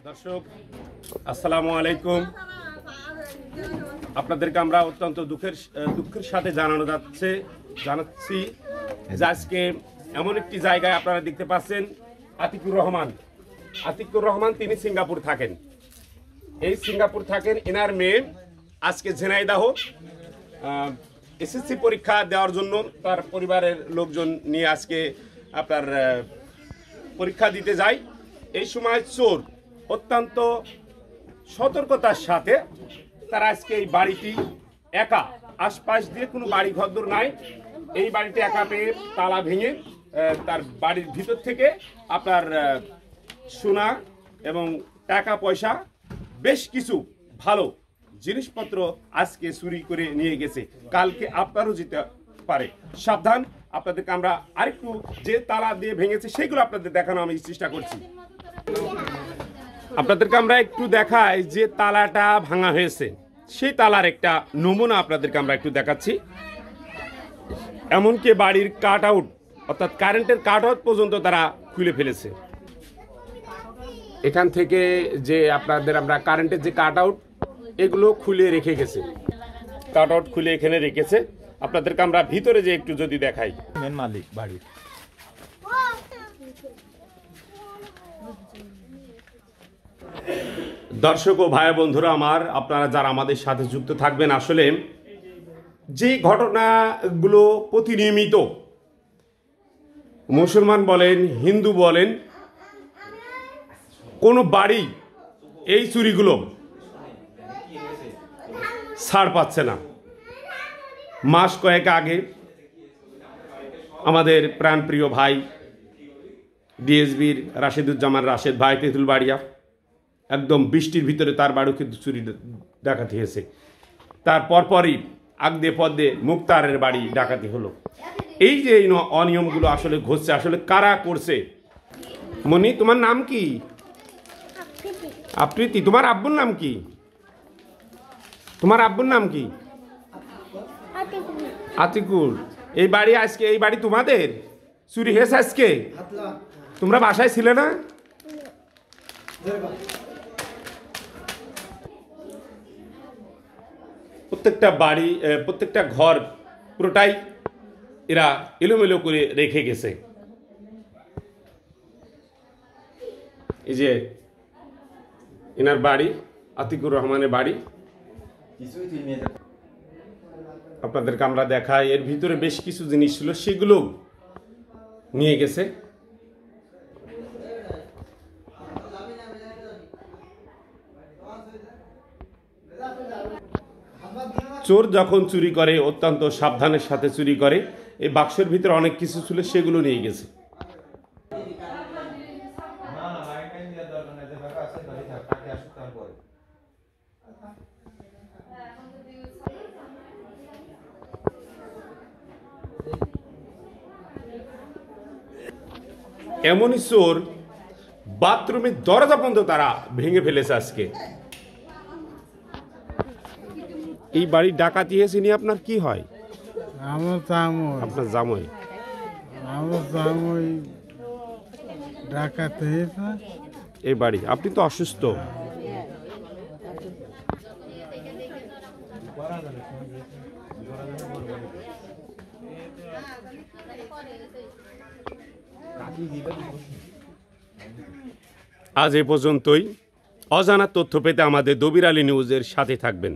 দর্শক আসসালামু আলাইকুম। আপনাদেরকে আমরা অত্যন্ত দুঃখের সাথে জানাচ্ছি যে আজকে এমন একটি জায়গায় আপনারা দেখতে পাচ্ছেন আতিকুর রহমান তিনি সিঙ্গাপুর থাকেন। এনার মেয়ে আজকে ঝিনাইদহ এসএসসি পরীক্ষা দেওয়ার জন্য তার পরিবারের লোকজন নিয়ে আজকে আপনার পরীক্ষা দিতে যায়। এই সময় চোর অত্যন্ত সতর্কতার সাথে তারা আজকে এই বাড়িটি একা, আশপাশ দিয়ে কোনো বাড়ি ঘরদোর নাই, এই বাড়িটি একা পেয়ে তালা ভেঙে তার বাড়ির ভিতর থেকে আপনার সোনা এবং টাকা পয়সা বেশ কিছু ভালো জিনিসপত্র আজকে চুরি করে নিয়ে গেছে। কালকে আপনারও যেতে পারে, সাবধান। আপনাদেরকে আমরা আরেকটু যে তালা দিয়ে ভেঙেছে সেগুলো আপনাদের দেখানো আমি চেষ্টা করছি। আপনাদেরকে আমরা একটু দেখাই যে তালাটা ভাঙা হয়েছে, সেই তালার একটা নমুনা আপনাদেরকে আমরা একটু দেখাচ্ছি। এমনকি বাড়ির কাট আউট অর্থাৎ কারেন্টের কাট আউট পর্যন্ত তারা খুলে ফেলেছে। এখান থেকে যে আপনাদের আমরা কারেন্টের যে কাট আউট এগুলো খুলে রেখে গেছে, কাট আউট খুলে এখানে রেখেছে। আপনাদেরকে আমরা ভিতরে যে একটু যদি দেখাই, মেন মালিক বাড়ির। দর্শক ও ভাই বন্ধুরা আমার, আপনারা যারা আমাদের সাথে যুক্ত থাকবেন, আসলে যে ঘটনাগুলো প্রতিনিয়মিত মুসলমান বলেন হিন্দু বলেন কোনো বাড়ি এই চুরিগুলো ছাড় পাচ্ছে না। মাস কয়েক আগে আমাদের প্রাণপ্রিয় ভাই ডিএসবির রাশেদ ভাই তেঁতুলবাড়িয়া একদম বৃষ্টির ভিতরে তার বাড়ি কিন্তু চুরি ডাকাতি হয়েছে। তার পরপরই আগদে পদ্মে মুক্তারের বাড়ি ডাকাতি হলো। এই যে অনিয়মগুলো আসলে ঘটছে, আসলে কারা করছে? মনি, তোমার নাম কি? আপ্রীতি। তোমার আব্বুর নাম কি? তোমার আব্বুর নাম কি? আতিকুল। এই বাড়ি তোমাদের চুরি হয়েছে আজকে? তোমরা বাসায় ছিলে না? প্রত্যেকটা ঘর পুরোটাই এরা এলোমেলো করে রেখে গেছে। এই যে এনার বাড়ি, আতিকুর রহমানের বাড়ি, আপনাদেরকে আমরা দেখাই। এর ভিতরে বেশ কিছু জিনিস ছিল, সেগুলো নিয়ে গেছে। চোর যখন চুরি করে অত্যন্ত সাবধানের সাথে চুরি করে। এই বাক্সের ভিতরে অনেক কিছু ছিল, সেগুলো নিয়ে গেছে। এমনই চোর বাথরুমের দরজা পর্যন্ত তারা ভেঙে ফেলেছে আজকে। এই বাড়ির ডাকাতি হয়েছে নি, আপনার কি হয়? আপনার জামাই। ডাকাতি হয়েছে এই বাড়ি। আপনি তো অসুস্থ। আজ এ পর্যন্তই। অজানা তথ্য পেতে আমাদের দবির আলী নিউজের সাথে থাকবেন।